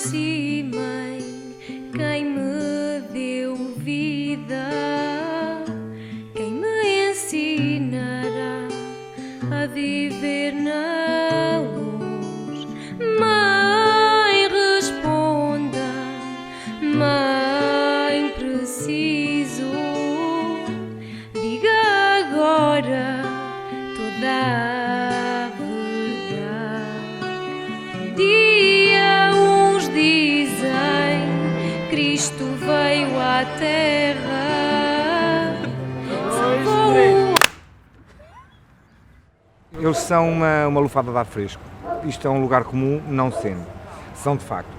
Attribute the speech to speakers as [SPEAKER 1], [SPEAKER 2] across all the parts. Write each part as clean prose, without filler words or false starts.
[SPEAKER 1] aproximem quem me deu vida, quem me ensinará a viver na luz. Mãe, responda, Mãe, preciso, diga agora toda a verdade. Dia uns dizem Cristo veio à terra, salvou.
[SPEAKER 2] Eles são uma lufada de ar fresco. Isto é um lugar comum, não sendo. São de facto.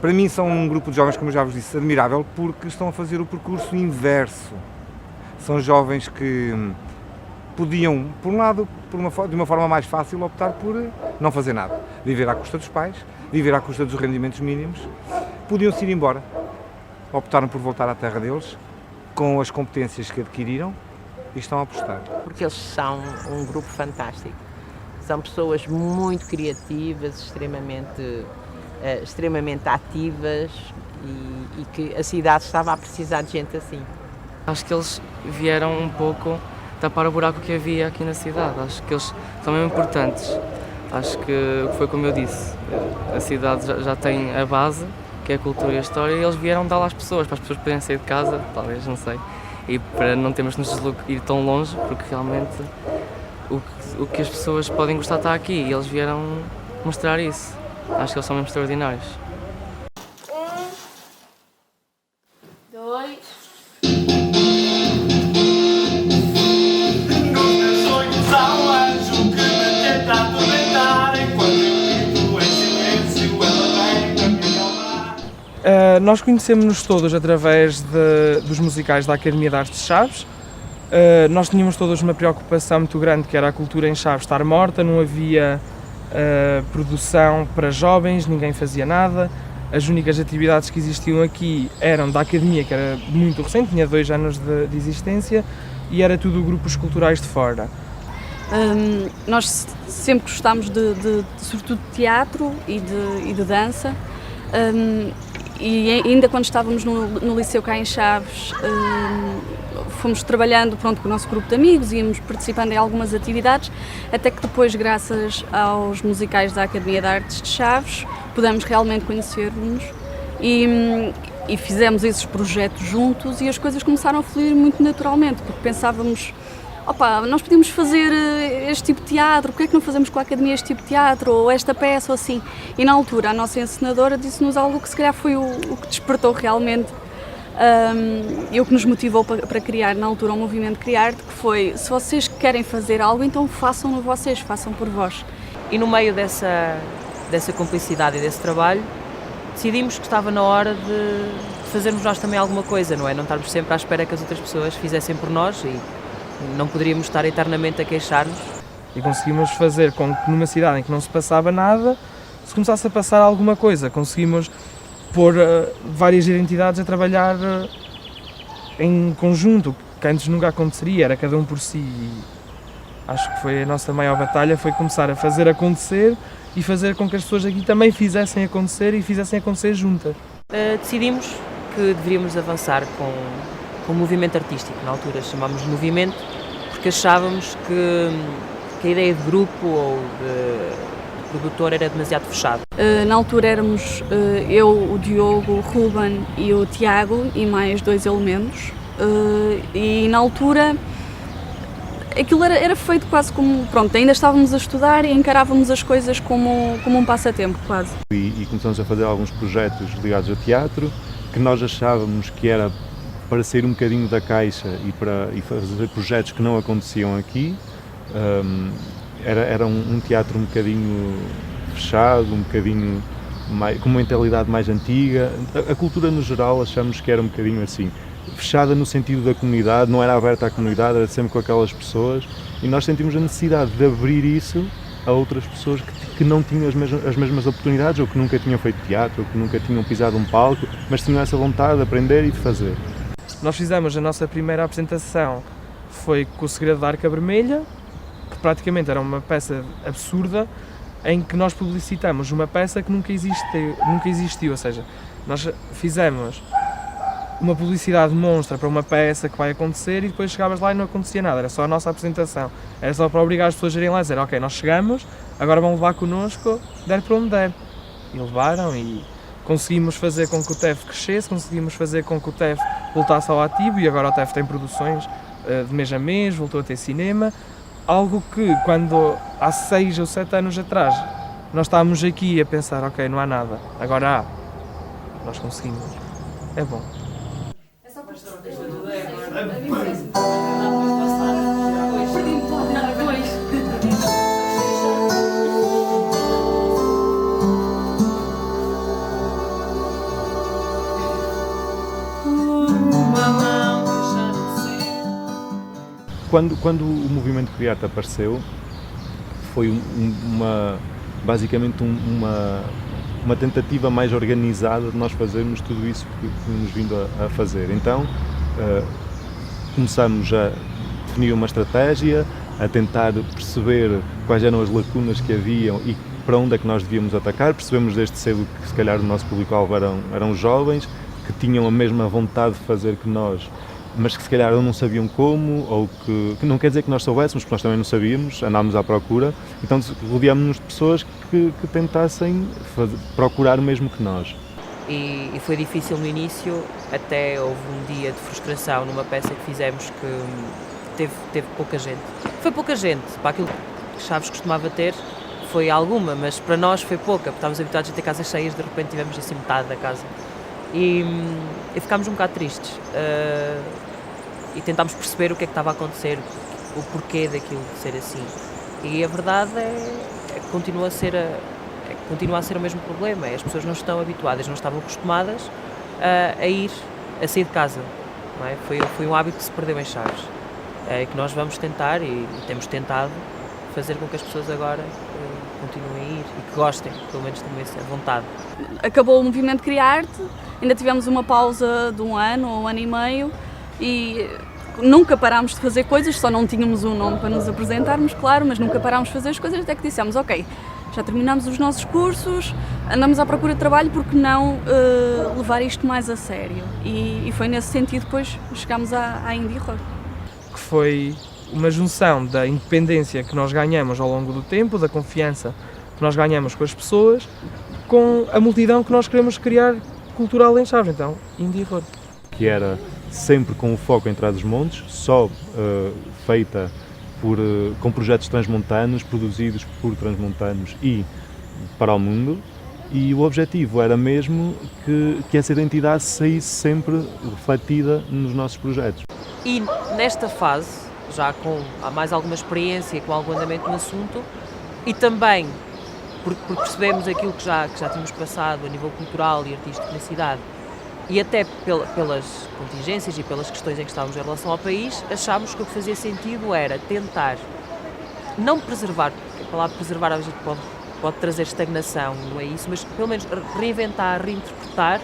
[SPEAKER 2] Para mim são um grupo de jovens, como eu já vos disse, admirável, porque estão a fazer o percurso inverso. São jovens que podiam, por um lado, de uma forma mais fácil, optar por não fazer nada. Viver à custa dos pais, viver à custa dos rendimentos mínimos. Podiam-se ir embora. Optaram por voltar à terra deles, com as competências que adquiriram, e estão a apostar.
[SPEAKER 3] Porque eles são um grupo fantástico. São pessoas muito criativas, extremamente ativas e que a cidade estava a precisar de gente assim.
[SPEAKER 4] Acho que eles vieram um pouco tapar o buraco que havia aqui na cidade. Acho que eles são mesmo importantes. Acho que foi como eu disse, a cidade já tem a base, que é a cultura e a história, e eles vieram dá-la às pessoas, para as pessoas poderem sair de casa, talvez, não sei, e para não termos de nos ir tão longe, porque realmente o que as pessoas podem gostar está aqui, e eles vieram mostrar isso. Acho que eles são mesmo extraordinários.
[SPEAKER 1] 1, 2.
[SPEAKER 5] Nós conhecemos-nos todos através dos musicais da Academia de Artes de Chaves. Nós tínhamos todos uma preocupação muito grande, que era a cultura em Chaves estar morta, não havia produção para jovens, ninguém fazia nada. As únicas atividades que existiam aqui eram da Academia, que era muito recente, tinha 2 anos de existência, e era tudo grupos culturais de fora.
[SPEAKER 6] Nós sempre gostámos sobretudo de teatro e de dança. E ainda quando estávamos no liceu cá em Chaves, fomos trabalhando com o nosso grupo de amigos, íamos participando em algumas atividades, até que depois, graças aos musicais da Academia de Artes de Chaves, pudemos realmente conhecer-nos e fizemos esses projetos juntos e as coisas começaram a fluir muito naturalmente, porque pensávamos, nós podíamos fazer este tipo de teatro, porque é que não fazemos com a Academia este tipo de teatro, ou esta peça, ou assim. E na altura a nossa encenadora disse-nos algo que se calhar foi o que despertou realmente e o que nos motivou para criar na altura o movimento Criarte, que foi, se vocês querem fazer algo, então façam-no vocês, façam por vós.
[SPEAKER 3] E no meio dessa cumplicidade e desse trabalho, decidimos que estava na hora de fazermos nós também alguma coisa, não é? Não estarmos sempre à espera que as outras pessoas fizessem por nós e não poderíamos estar eternamente a queixar-nos.
[SPEAKER 5] E conseguimos fazer com que numa cidade em que não se passava nada, se começasse a passar alguma coisa. Conseguimos pôr várias identidades a trabalhar em conjunto, que antes nunca aconteceria, era cada um por si. E acho que foi a nossa maior batalha, foi começar a fazer acontecer e fazer com que as pessoas aqui também fizessem acontecer e fizessem acontecer juntas.
[SPEAKER 3] Decidimos que deveríamos avançar com o movimento artístico. Na altura chamámos de movimento porque achávamos que a ideia de grupo ou de produtor era demasiado fechado.
[SPEAKER 6] Na altura éramos eu, o Diogo, o Ruben e o Tiago e mais 2 elementos e na altura aquilo era feito quase como, ainda estávamos a estudar e encarávamos as coisas como um passatempo quase.
[SPEAKER 7] E começamos a fazer alguns projetos ligados ao teatro que nós achávamos que era para sair um bocadinho da caixa e fazer projetos que não aconteciam aqui. Era um teatro um bocadinho fechado, um bocadinho com uma mentalidade mais antiga. A cultura no geral achamos que era um bocadinho assim, fechada no sentido da comunidade, não era aberta à comunidade, era sempre com aquelas pessoas, e nós sentimos a necessidade de abrir isso a outras pessoas que não tinham as mesmas oportunidades, ou que nunca tinham feito teatro, ou que nunca tinham pisado um palco, mas tinham essa vontade de aprender e de fazer.
[SPEAKER 5] Nós fizemos a nossa primeira apresentação, foi com o Segredo da Arca Vermelha, que praticamente era uma peça absurda, em que nós publicitamos uma peça que nunca existiu, ou seja, nós fizemos uma publicidade monstra para uma peça que vai acontecer e depois chegavas lá e não acontecia nada, era só a nossa apresentação, era só para obrigar as pessoas a irem lá e dizer, ok, nós chegamos, agora vão levar connosco, der para onde der. E levaram e conseguimos fazer com que o TEF crescesse, conseguimos fazer com que o TEF voltasse ao ativo e agora o TEF tem produções de mês a mês, voltou a ter cinema, algo que quando há 6 ou 7 anos atrás nós estávamos aqui a pensar, ok, não há nada, agora há, nós conseguimos, é bom.
[SPEAKER 7] Quando o movimento Criarte apareceu, foi basicamente uma tentativa mais organizada de nós fazermos tudo isso que tínhamos vindo a fazer. Então, começamos a definir uma estratégia, a tentar perceber quais eram as lacunas que haviam e para onde é que nós devíamos atacar. Percebemos desde cedo que se calhar o nosso público-alvo eram jovens, que tinham a mesma vontade de fazer que nós, mas que se calhar ou não sabiam como, ou que não quer dizer que nós soubéssemos, porque nós também não sabíamos, andámos à procura, então rodeámos-nos de pessoas que tentassem procurar o mesmo que nós.
[SPEAKER 3] E foi difícil no início, até houve um dia de frustração numa peça que fizemos que teve pouca gente. Foi pouca gente, para aquilo que Chaves costumava ter, foi alguma, mas para nós foi pouca, porque estávamos habituados a ter casas cheias, de repente tivemos assim metade da casa. E ficámos um bocado tristes e tentámos perceber o que é que estava a acontecer, o porquê daquilo ser assim. E a verdade é que continua a ser o mesmo problema, as pessoas não estão habituadas, não estavam acostumadas a sair de casa, não é? Foi um hábito que se perdeu em Chaves, que nós vamos tentar e temos tentado fazer com que as pessoas agora continuem a ir e que gostem, pelo menos tenham essa vontade.
[SPEAKER 6] Acabou o movimento Criarte, ainda tivemos uma pausa de 1 ano ou 1 ano e meio e nunca parámos de fazer coisas, só não tínhamos um nome para nos apresentarmos, claro, mas nunca parámos de fazer as coisas até que dissemos, ok, já terminámos os nossos cursos, andamos à procura de trabalho, porque não levar isto mais a sério? E foi nesse sentido depois chegámos à Indie Rock.
[SPEAKER 5] Que foi uma junção da independência que nós ganhamos ao longo do tempo, da confiança que nós ganhamos com as pessoas, com a multidão que nós queremos criar cultural em Chaves, então, Indie Rock.
[SPEAKER 7] Que era sempre com o foco em Trás-os-Montes, só feita com projetos transmontanos, produzidos por transmontanos e para o mundo, e o objetivo era mesmo que essa identidade saísse sempre refletida nos nossos projetos.
[SPEAKER 3] E nesta fase, já com mais alguma experiência, com algum andamento no assunto, e também porque percebemos aquilo que já tínhamos passado a nível cultural e artístico na cidade, e até pelas contingências e pelas questões em que estávamos em relação ao país, achámos que o que fazia sentido era tentar não preservar, porque a palavra preservar às vezes pode trazer estagnação, não é isso, mas pelo menos reinventar, reinterpretar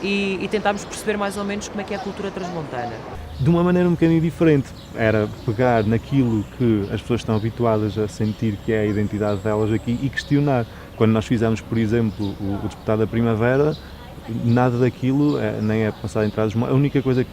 [SPEAKER 3] e tentarmos perceber mais ou menos como é que é a cultura transmontana.
[SPEAKER 7] De uma maneira um bocadinho diferente, era pegar naquilo que as pessoas estão habituadas a sentir que é a identidade delas aqui e questionar. Quando nós fizemos, por exemplo, o Despertar da Primavera, nada daquilo nem é passado em Trás-os-Montes.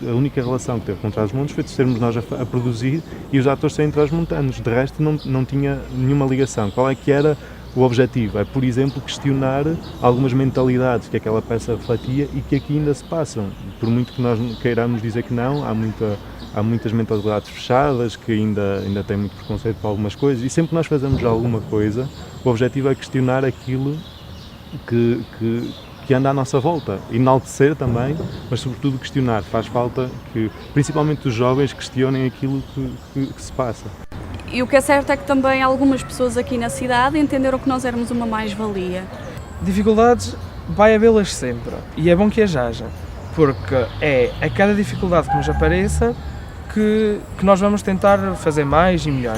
[SPEAKER 7] A única relação que teve com Trás-os-Montes foi de sermos nós a produzir e os atores serem transmontanos. De resto não tinha nenhuma ligação. Qual é que era o objetivo? É, por exemplo, questionar algumas mentalidades que aquela peça refletia e que aqui ainda se passam. Por muito que nós queiramos dizer que não, há muitas mentalidades fechadas que ainda têm muito preconceito para algumas coisas, e sempre que nós fazemos alguma coisa, o objetivo é questionar aquilo que anda à nossa volta, enaltecer também, mas sobretudo questionar. Faz falta que, principalmente os jovens, questionem aquilo que se passa.
[SPEAKER 6] E o que é certo é que também algumas pessoas aqui na cidade entenderam que nós éramos uma mais-valia.
[SPEAKER 5] Dificuldades vai havê-las sempre, e é bom que as haja, porque é a cada dificuldade que nos apareça que nós vamos tentar fazer mais e melhor.